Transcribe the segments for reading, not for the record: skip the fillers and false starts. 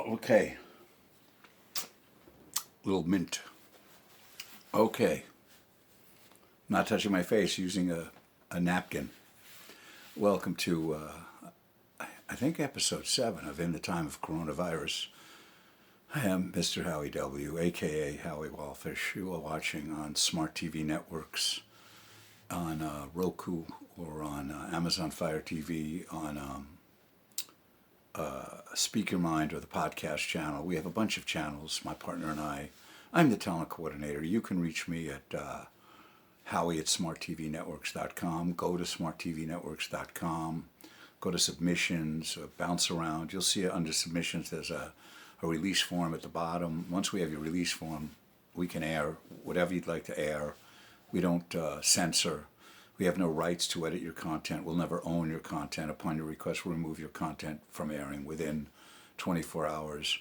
Okay, little mint. Okay, not touching my face, using a napkin. Welcome to, I think, episode 7 of In the Time of Coronavirus. I am Mr. Howie W., aka Howie Wallfish. You are watching on smart TV networks, on Roku, or on Amazon Fire TV, on Speaker Mind, or the podcast channel. We have a bunch of channels, my partner and I. I'm the talent coordinator. You can reach me at Howie at smarttvnetworks.com. Go to smarttvnetworks.com. Go to submissions, bounce around. You'll see under submissions there's a release form at the bottom. Once we have your release form, we can air whatever you'd like to air. We don't censor. We have no rights to edit your content. We'll never own your content. Upon your request, we'll remove your content from airing within 24 hours.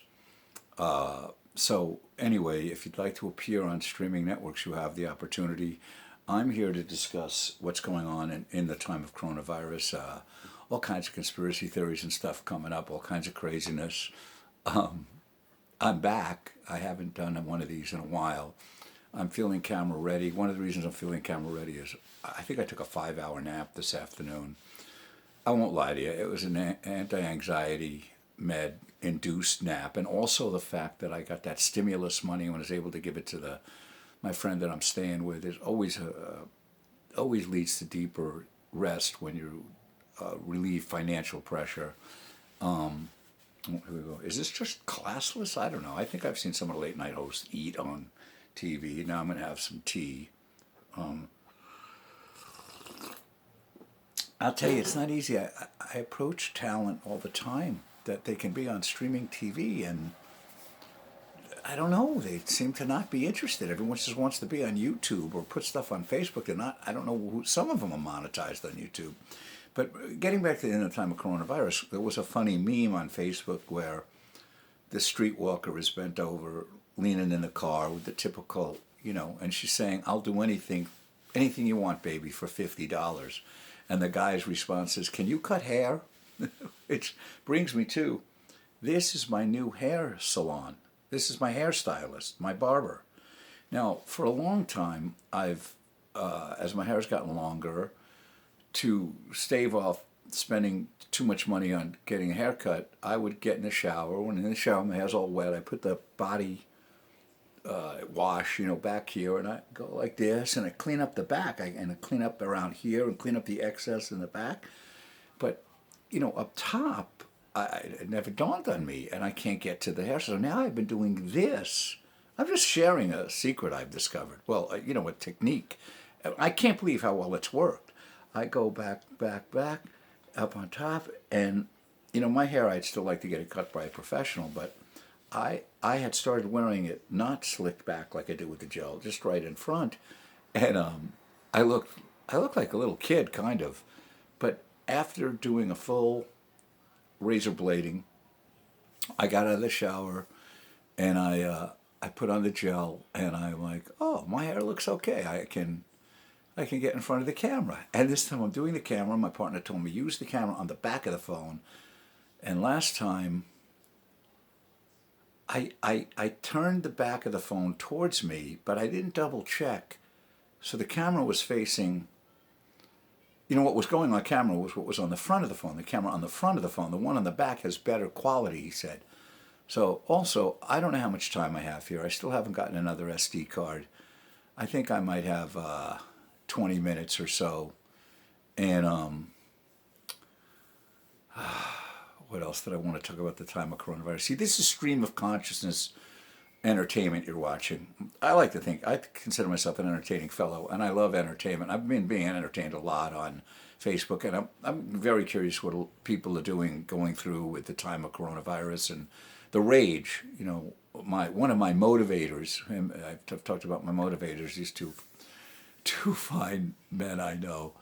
So anyway, if you'd like to appear on streaming networks, you have the opportunity. I'm here to discuss what's going on in the time of coronavirus. All kinds of conspiracy theories and stuff coming up, all kinds of craziness. I'm back. I haven't done one of these in a while. I'm feeling camera ready. One of the reasons I'm feeling camera ready is I think I took a 5-hour nap this afternoon. I won't lie to you. It was an anti-anxiety med-induced nap, and also the fact that I got that stimulus money and was able to give it to my friend that I'm staying with. It always leads to deeper rest when you relieve financial pressure. Here we go. Is this just classless? I don't know. I think I've seen some of the late night hosts eat on TV. Now I'm going to have some tea. I'll tell you, it's not easy. I approach talent all the time that they can be on streaming TV, and I don't know. They seem to not be interested. Everyone just wants to be on YouTube or put stuff on Facebook. They're not. I don't know who. Some of them are monetized on YouTube. But getting back to the time of coronavirus, there was a funny meme on Facebook where the streetwalker is bent over, leaning in the car with the typical, and she's saying, "I'll do anything you want, baby, for $50. And the guy's response is, "Can you cut hair?" It brings me to, this is my new hair salon. This is my hairstylist, my barber. Now, for a long time, I've, as my hair's gotten longer, to stave off spending too much money on getting a haircut, I would get in the shower. When in the shower, my hair's all wet, I put the body wash, back here, and I go like this, and I clean up the back, and I clean up around here, and clean up the excess in the back. But, up top, it never dawned on me, and I can't get to the hair. So now I've been doing this. I'm just sharing a secret I've discovered. Well, a technique. I can't believe how well it's worked. I go back, up on top, and, my hair, I'd still like to get it cut by a professional, but I had started wearing it not slicked back like I did with the gel, just right in front, and I looked like a little kid, kind of. But after doing a full razor blading, I got out of the shower, and I put on the gel, and I'm like, oh, my hair looks okay. I can get in front of the camera. And this time I'm doing the camera. My partner told me, use the camera on the back of the phone. And last time, I turned the back of the phone towards me, but I didn't double check. So the camera was facing, what was going on camera was what was on the front of the phone. The camera on the front of the phone, the one on the back has better quality, he said. So also, I don't know how much time I have here. I still haven't gotten another SD card. I think I might have 20 minutes or so. And what else did I want to talk about the time of coronavirus? See, this is stream of consciousness entertainment you're watching. I like to think, I consider myself an entertaining fellow, and I love entertainment. I've been being entertained a lot on Facebook, and I'm very curious what people are going through with the time of coronavirus and the rage. One of my motivators, I've talked about my motivators, these two fine men I know,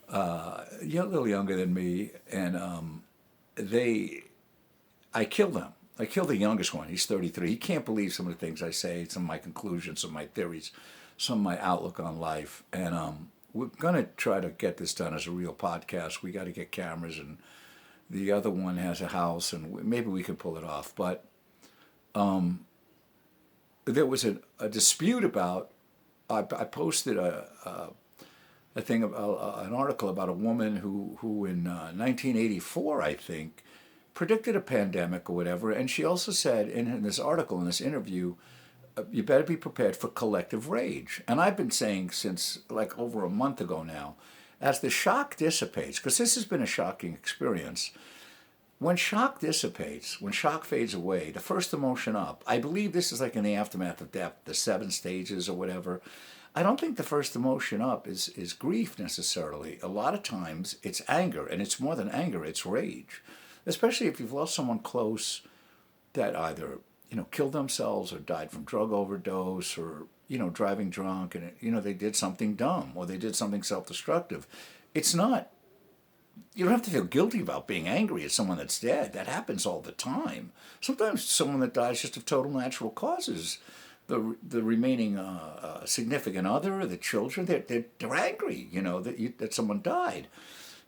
a little younger than me, and I killed them. I killed the youngest one. He's 33. He can't believe some of the things I say, some of my conclusions, some of my theories, some of my outlook on life. And we're going to try to get this done as a real podcast. We got to get cameras, and the other one has a house, and maybe we can pull it off. But there was a dispute about. I posted a thing about an article about a woman who in 1984, I think, predicted a pandemic or whatever, and she also said in this article, in this interview, you better be prepared for collective rage. And I've been saying since like over a month ago now, as the shock dissipates, because this has been a shocking experience. When shock dissipates, when shock fades away, the first emotion up, I believe this is like in the aftermath of death, the 7 stages or whatever. I don't think the first emotion up is grief necessarily. A lot of times it's anger, and it's more than anger, it's rage. Especially if you've lost someone close that either, killed themselves or died from drug overdose or, driving drunk and, they did something dumb or they did something self-destructive. It's not, you don't have to feel guilty about being angry at someone that's dead. That happens all the time. Sometimes someone that dies just of total natural causes. The remaining significant other, the children, they're angry, that someone died.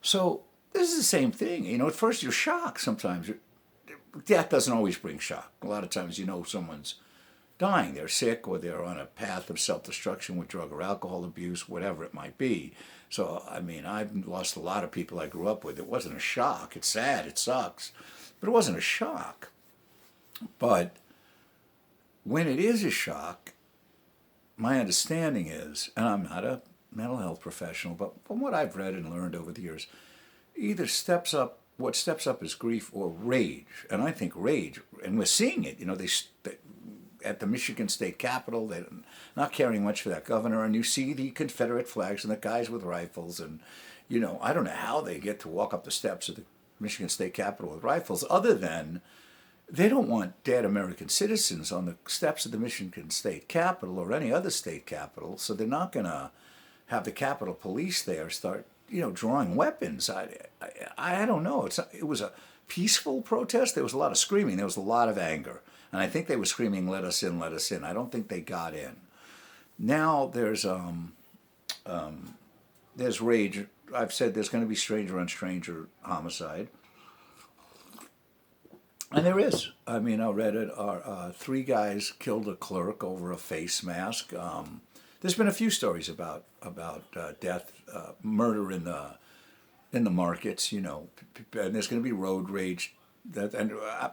So this is the same thing. At first you're shocked sometimes. Death doesn't always bring shock. A lot of times someone's dying. They're sick or they're on a path of self-destruction with drug or alcohol abuse, whatever it might be. So, I've lost a lot of people I grew up with. It wasn't a shock. It's sad. It sucks. But it wasn't a shock. But when it is a shock, my understanding is, and I'm not a mental health professional, but from what I've read and learned over the years, what steps up is grief or rage. And I think rage, and we're seeing it, they at the Michigan State Capitol, they're not caring much for that governor, and you see the Confederate flags and the guys with rifles, and, I don't know how they get to walk up the steps of the Michigan State Capitol with rifles, other than they don't want dead American citizens on the steps of the Michigan State Capitol or any other state capitol, so they're not going to have the Capitol Police there start, drawing weapons. I don't know. It was a peaceful protest. There was a lot of screaming. There was a lot of anger. And I think they were screaming, let us in, let us in. I don't think they got in. Now there's rage. I've said there's going to be stranger on stranger homicide. And there is. I read it. 3 guys killed a clerk over a face mask. There's been a few stories about death, murder in the markets. And there's going to be road rage.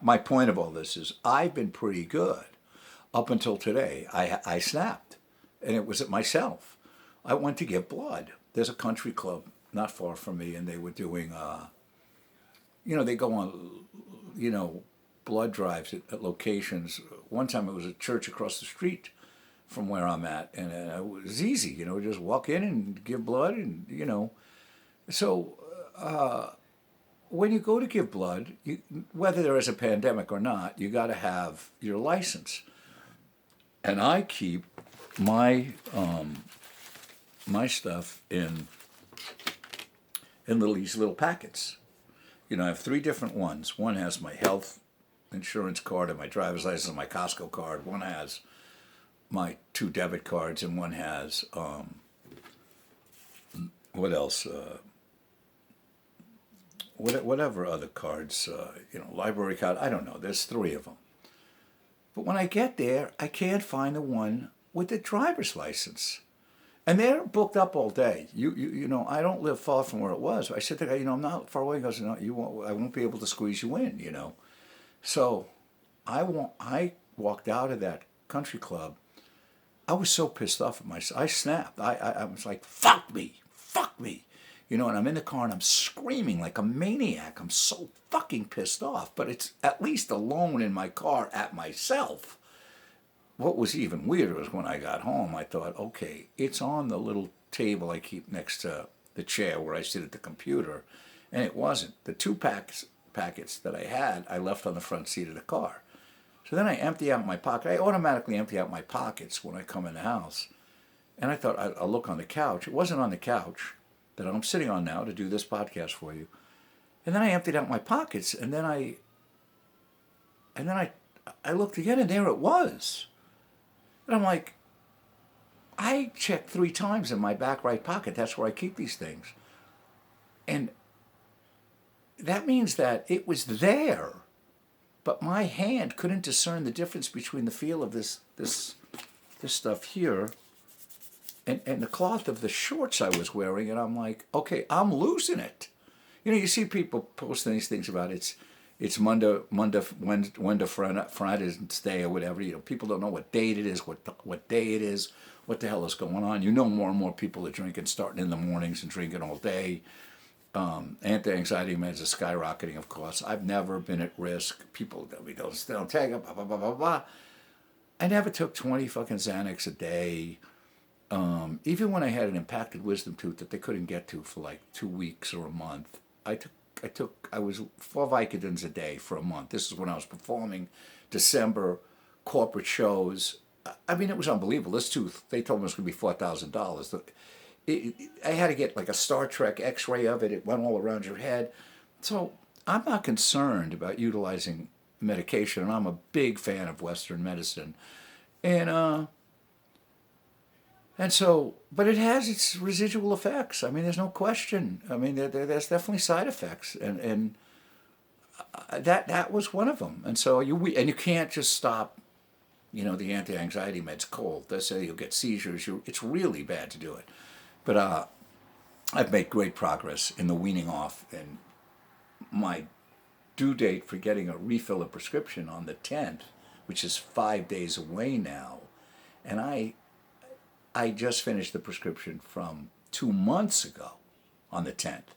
My point of all this is I've been pretty good up until today. I snapped, and it was at myself. I went to give blood. There's a country club not far from me, and they were doing, they go on, blood drives at locations. One time it was a church across the street from where I'm at, and it was easy, just walk in and give blood, and, So when you go to give blood, whether there is a pandemic or not, you got to have your license. And I keep my stuff in these little packets. I have 3 different ones. One has my health insurance card and my driver's license and my Costco card. One has my 2 debit cards, and one has what else? Whatever other cards, library card. I don't know. There's 3 of them. But when I get there, I can't find the one with the driver's license. And they're booked up all day. I don't live far from where it was. I said to the guy, I'm not far away. He goes, no, I won't be able to squeeze you in, So I walked out of that country club. I was so pissed off at myself. I snapped. I was like, fuck me. And I'm in the car and I'm screaming like a maniac. I'm so fucking pissed off. But it's at least alone in my car at myself. What was even weirder was when I got home, I thought, okay, it's on the little table I keep next to the chair where I sit at the computer. And it wasn't. The 2 packets that I had, I left on the front seat of the car. So then I empty out my pocket. I automatically empty out my pockets when I come in the house. And I thought I'll look on the couch. It wasn't on the couch that I'm sitting on now to do this podcast for you. And then I emptied out my pockets, and then I looked again, and there it was. And I'm like, I checked 3 times in my back right pocket. That's where I keep these things. And that means that it was there. but my hand couldn't discern the difference between the feel of this stuff here and the cloth of the shorts I was wearing, and I'm like, okay, I'm losing it. You know, you see people posting these things about it's Monday, Friday's Day or whatever. You know, people don't know what date it is, what day it is, what the hell is going on. You know, more and more people are drinking, starting in the mornings and drinking all day. Anti-anxiety meds are skyrocketing, of course. I've never been at risk. People tell me don't take it, blah, blah, blah, blah, blah. I never took 20 fucking Xanax a day. Even when I had an impacted wisdom tooth that they couldn't get to for like 2 weeks or a month, I was 4 Vicodins a day for a month. This is when I was performing December corporate shows. I mean, it was unbelievable. This tooth, they told me it was going to be $4,000. I had to get like a Star Trek X-ray of it. It went all around your head. So I'm not concerned about utilizing medication, and I'm a big fan of Western medicine. And so, but it has its residual effects. I mean, there's no question. I mean, there's definitely side effects, and that was one of them. And so you can't just stop, you know, the anti-anxiety meds cold. They say you'll get seizures. It's really bad to do it. But I've made great progress in the weaning off, and my due date for getting a refill of prescription on the 10th, which is 5 days away now, and I just finished the prescription from 2 months ago on the 10th.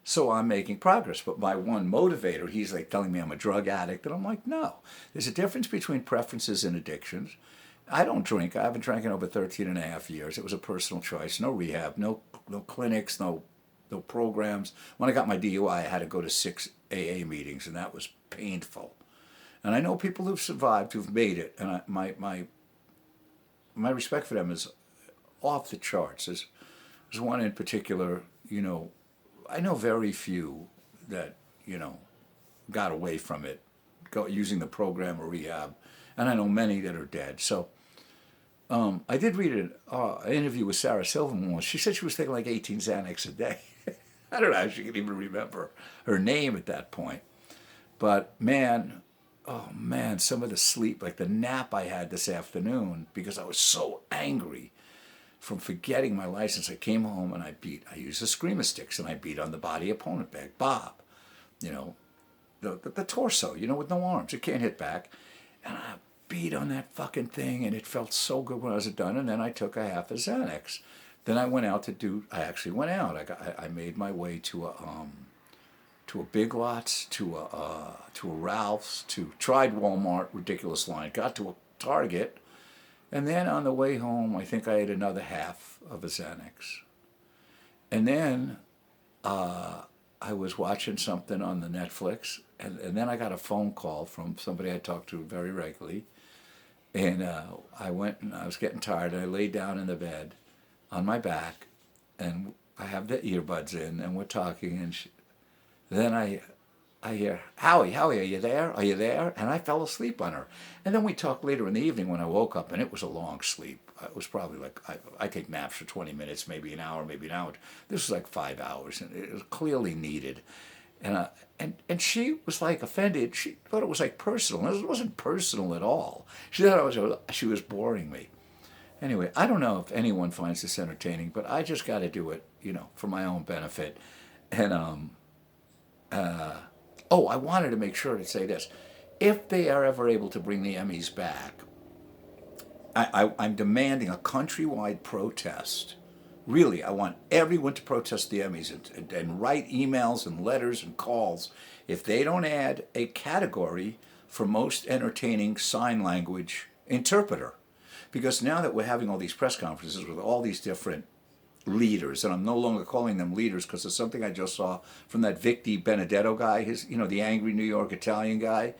So I'm making progress. But my one motivator, he's like telling me I'm a drug addict. And I'm like, no. There's a difference between preferences and addictions. I don't drink. I haven't drank in over 13 and a half years. It was a personal choice. No rehab, no clinics, no programs. When I got my DUI, I had to go to 6 AA meetings, and that was painful. And I know people who've survived, who've made it, and my respect for them is off the charts. There's one in particular, you know, I know very few that, you know, got away from it, using the program or rehab, and I know many that are dead. So I did read an interview with Sarah Silverman once. She said she was taking like 18 Xanax a day. I don't know how she can even remember her name at that point. But man, oh man, some of the sleep, like the nap I had this afternoon, because I was so angry from forgetting my license. I came home and I used the screamer sticks and I beat on the body opponent bag, Bob, you know, the torso, you know, with no arms. It can't hit back. And I beat on that fucking thing, and it felt so good when I was done. And then I took a half a Xanax. Then I went out I actually went out. I made my way to a Big Lots, to a Ralph's, tried Walmart, ridiculous line, got to a Target, and then on the way home, I think I ate another half of a Xanax. And then I was watching something on the Netflix, and then I got a phone call from somebody I talked to very regularly, and I went and I was getting tired, and I laid down in the bed on my back, and I have the earbuds in, and we're talking, and then I hear, Howie, are you there? Are you there? And I fell asleep on her. And then we talked later in the evening when I woke up, and it was a long sleep. It was probably like, I take naps for 20 minutes, maybe an hour, maybe an hour. This was like 5 hours, and it was clearly needed. And she was like offended. She thought it was like personal. It wasn't personal at all. She thought she was boring me. Anyway, I don't know if anyone finds this entertaining, but I just got to do it, you know, for my own benefit. And I wanted to make sure to say this. If they are ever able to bring the Emmys back, I'm demanding a countrywide protest. Really, I want everyone to protest the Emmys and write emails and letters and calls if they don't add a category for most entertaining sign language interpreter. Because now that we're having all these press conferences with all these different leaders, and I'm no longer calling them leaders because it's something I just saw from that Vic Benedetto guy, the angry New York Italian guy.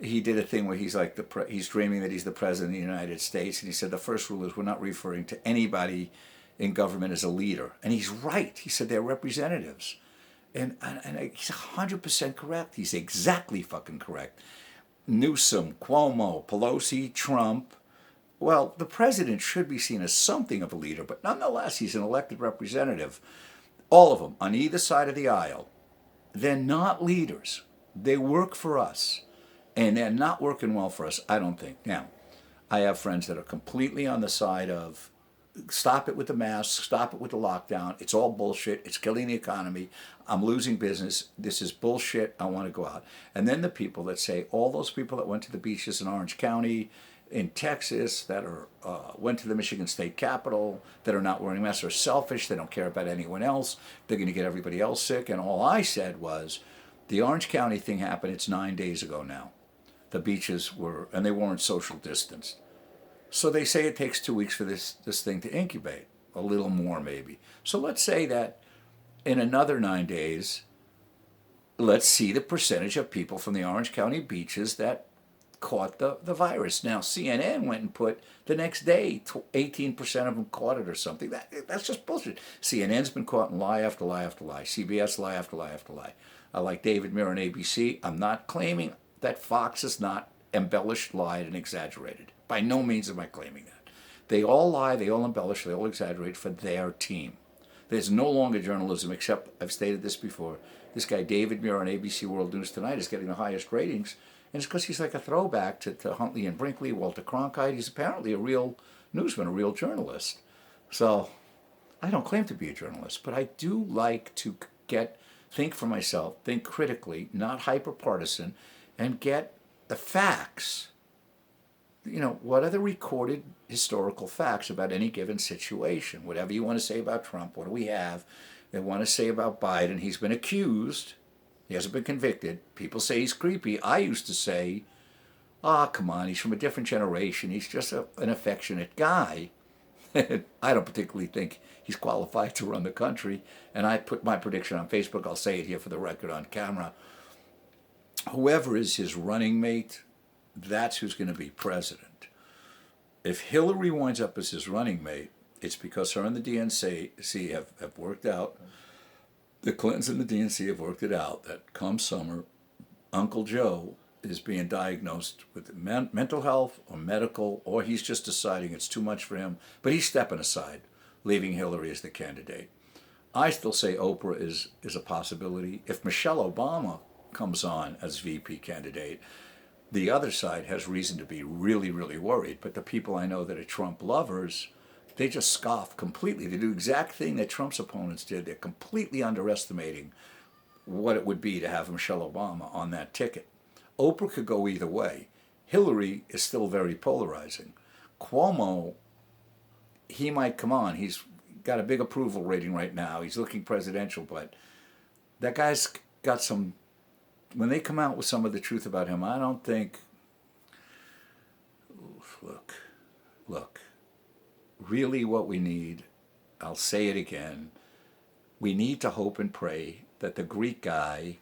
He did a thing where he's like he's dreaming that he's the president of the United States, and he said the first rule is we're not referring to anybody in government as a leader. And he's right. He said they're representatives. And he's 100% correct. He's exactly fucking correct. Newsom, Cuomo, Pelosi, Trump. Well, the president should be seen as something of a leader, but nonetheless, he's an elected representative. All of them, on either side of the aisle, they're not leaders. They work for us. And they're not working well for us, I don't think. Now, I have friends that are completely on the side of stop it with the masks, stop it with the lockdown. It's all bullshit. It's killing the economy. I'm losing business. This is bullshit. I want to go out. And then the people that say, all those people that went to the beaches in Orange County, in Texas, that are went to the Michigan State Capitol, that are not wearing masks, are selfish. They don't care about anyone else. They're going to get everybody else sick. And all I said was, the Orange County thing happened. It's 9 days ago now. The beaches were, and they weren't social distanced. So they say it takes 2 weeks for this thing to incubate, a little more maybe. So let's say that in another 9 days, let's see the percentage of people from the Orange County beaches that caught the virus. Now, CNN went and put the next day, 18% of them caught it or something. That's just bullshit. CNN's been caught in lie after lie after lie. CBS lie after lie after lie. I like David Muir on ABC. I'm not claiming that Fox is not embellished, lied, and exaggerated. By no means am I claiming that. They all lie, they all embellish, they all exaggerate for their team. There's no longer journalism, except, I've stated this before, this guy David Muir on ABC World News Tonight is getting the highest ratings, and it's because he's like a throwback to Huntley and Brinkley, Walter Cronkite. He's apparently a real newsman, a real journalist. So, I don't claim to be a journalist, but I do like to think for myself, think critically, not hyper-partisan, and get the facts. You know, what are the recorded historical facts about any given situation? Whatever you want to say about Trump, what do we have? They want to say about Biden, he's been accused. He hasn't been convicted. People say he's creepy. I used to say, come on, he's from a different generation. He's just an affectionate guy. I don't particularly think he's qualified to run the country. And I put my prediction on Facebook. I'll say it here for the record on camera. Whoever is his running mate, that's who's going to be president. If Hillary winds up as his running mate, it's because her and the DNC have worked out, the Clintons and the DNC have worked it out that come summer, Uncle Joe is being diagnosed with mental health or medical, or he's just deciding it's too much for him, but he's stepping aside, leaving Hillary as the candidate. I still say Oprah is a possibility. If Michelle Obama comes on as VP candidate, the other side has reason to be really, really worried. But the people I know that are Trump lovers, they just scoff completely. They do the exact thing that Trump's opponents did. They're completely underestimating what it would be to have Michelle Obama on that ticket. Oprah could go either way. Hillary is still very polarizing. Cuomo, he might come on. He's got a big approval rating right now. He's looking presidential, but that guy's got some... When they come out with some of the truth about him, I don't think... Look. Really what we need, I'll say it again, we need to hope and pray that the Greek guy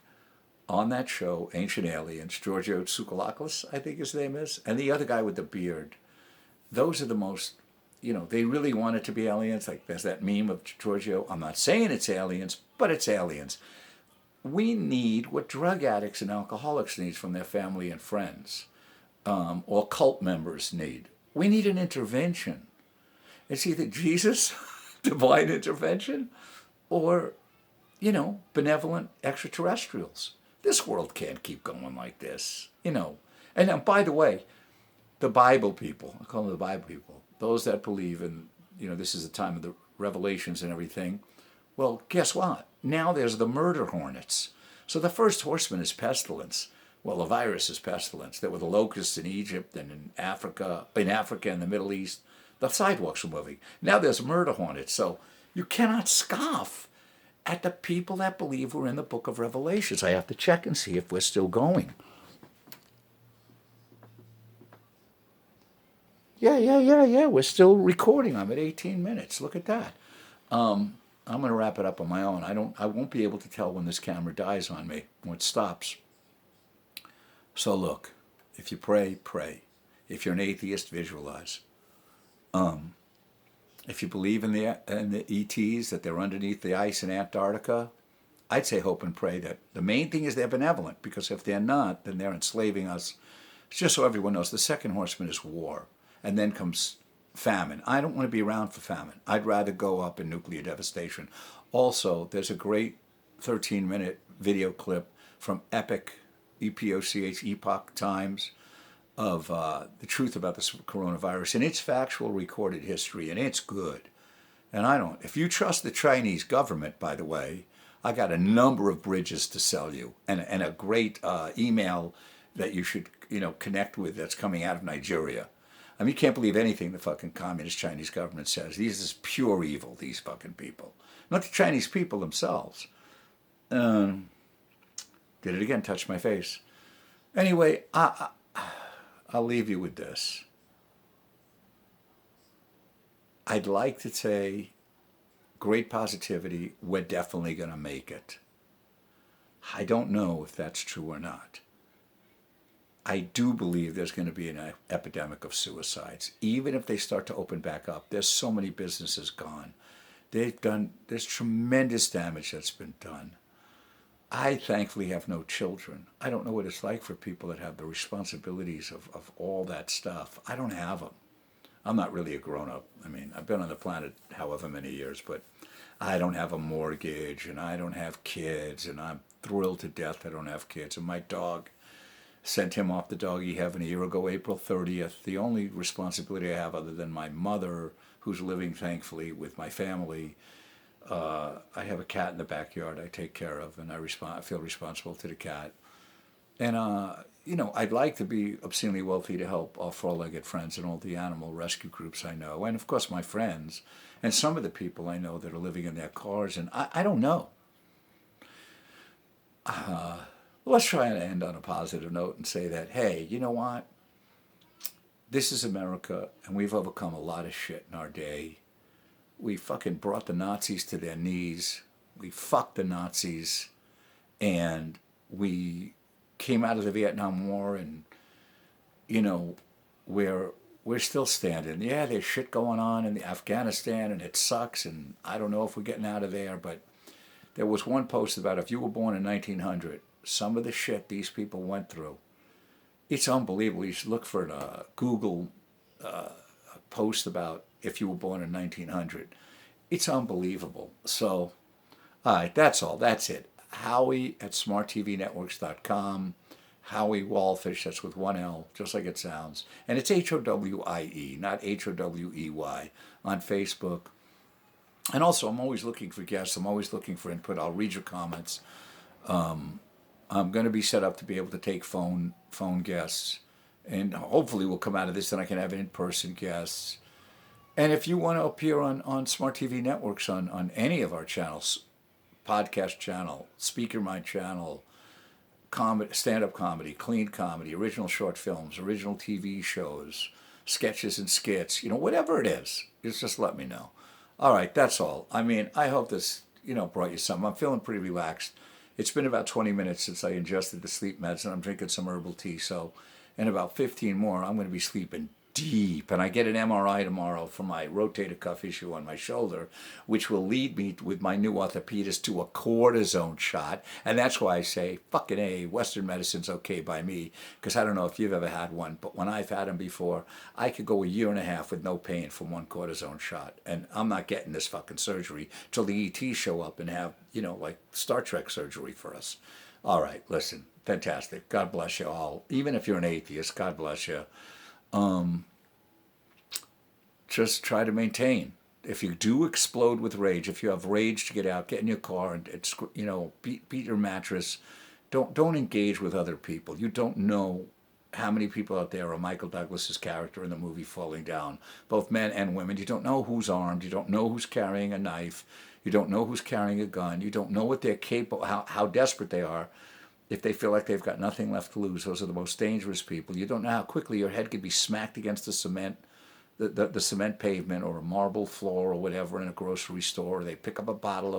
on that show, Ancient Aliens, Georgios Tsoukalakis, I think his name is, and the other guy with the beard, those are the most, they really want it to be aliens. Like there's that meme of Giorgio. I'm not saying it's aliens, but it's aliens. We need what drug addicts and alcoholics need from their family and friends, or cult members need. We need an intervention. It's either Jesus, divine intervention, or, benevolent extraterrestrials. This world can't keep going like this, And by the way, the Bible people, I call them the Bible people, those that believe in, this is the time of the revelations and everything. Well, guess what? Now there's the murder hornets. So the first horseman is pestilence. Well, the virus is pestilence. There were the locusts in Egypt and in Africa and the Middle East. The sidewalks were moving. Now there's murder hornets. So you cannot scoff at the people that believe we're in the book of Revelations. I have to check and see if we're still going. Yeah. We're still recording. I'm at 18 minutes. Look at that. I'm going to wrap it up on my own. I won't be able to tell when this camera dies on me, when it stops. So look, if you pray, pray. If you're an atheist, visualize. If you believe in the ETs, that they're underneath the ice in Antarctica, I'd say hope and pray that the main thing is they're benevolent, because if they're not, then they're enslaving us. Just so everyone knows, the second horseman is war, and then comes famine. I don't want to be around for famine. I'd rather go up in nuclear devastation. Also, there's a great 13-minute video clip from Epic, EPOCH, Epoch Times, of the truth about this coronavirus, and it's factual recorded history, and it's good. And I don't, if you trust the Chinese government, by the way, I got a number of bridges to sell you, and a great email that you should, connect with that's coming out of Nigeria. I mean, you can't believe anything the fucking communist Chinese government says. These is pure evil, these fucking people. Not the Chinese people themselves. Did it again, touched my face. Anyway, I'll leave you with this. I'd like to say great positivity, we're definitely going to make it. I don't know if that's true or not. I do believe there's going to be an epidemic of suicides. Even if they start to open back up, there's so many businesses gone. There's tremendous damage that's been done. I thankfully have no children. I don't know what it's like for people that have the responsibilities of all that stuff. I don't have them. I'm not really a grown-up. I mean, I've been on the planet however many years, but I don't have a mortgage, and I don't have kids, and I'm thrilled to death I don't have kids. And my dog, sent him off to doggy heaven a year ago, April 30th. The only responsibility I have other than my mother, who's living thankfully with my family, I have a cat in the backyard I take care of, and I feel responsible to the cat. And, I'd like to be obscenely wealthy to help our four-legged friends and all the animal rescue groups I know. And, of course, my friends and some of the people I know that are living in their cars. And I don't know. Let's try and end on a positive note and say that, hey, you know what? This is America, and we've overcome a lot of shit in our day. We fucking brought the Nazis to their knees. We fucked the Nazis, and we came out of the Vietnam War, and, we're still standing. Yeah, there's shit going on in Afghanistan, and it sucks, and I don't know if we're getting out of there, but there was one post about if you were born in 1900, some of the shit these people went through, it's unbelievable. You should look for a Google post about if you were born in 1900. It's unbelievable. So, all right, that's all. That's it. Howie at smarttvnetworks.com. Howie Wallfish, that's with one L, just like it sounds. And it's Howie, not Howey, on Facebook. And also, I'm always looking for guests. I'm always looking for input. I'll read your comments. I'm going to be set up to be able to take phone guests. And hopefully we'll come out of this and I can have in-person guests. And if you want to appear on Smart TV Networks on any of our channels, podcast channel, Speaker Mind channel, comedy, stand-up comedy, clean comedy, original short films, original TV shows, sketches and skits, whatever it is, just let me know. All right, that's all. I mean, I hope this, brought you something. I'm feeling pretty relaxed. It's been about 20 minutes since I ingested the sleep meds, and I'm drinking some herbal tea. So in about 15 more, I'm going to be sleeping deep. And I get an MRI tomorrow for my rotator cuff issue on my shoulder, which will lead me with my new orthopedist to a cortisone shot. And that's why I say, fucking A, Western medicine's okay by me, because I don't know if you've ever had one, but when I've had them before, I could go a year and a half with no pain from one cortisone shot. And I'm not getting this fucking surgery till the ETs show up and have, like Star Trek surgery for us. All right, listen, fantastic. God bless you all. Even if you're an atheist, God bless you. Just try to maintain. If you do explode with rage, if you have rage to get out, get in your car and it's, beat your mattress. Don't engage with other people. You don't know how many people out there are Michael Douglas's character in the movie Falling Down, both men and women. You don't know who's armed. You don't know who's carrying a knife. You don't know who's carrying a gun. You don't know what they're capable, how desperate they are. If they feel like they've got nothing left to lose, those are the most dangerous people. You don't know how quickly your head could be smacked against the cement, the cement pavement or a marble floor or whatever in a grocery store. Or they pick up a bottle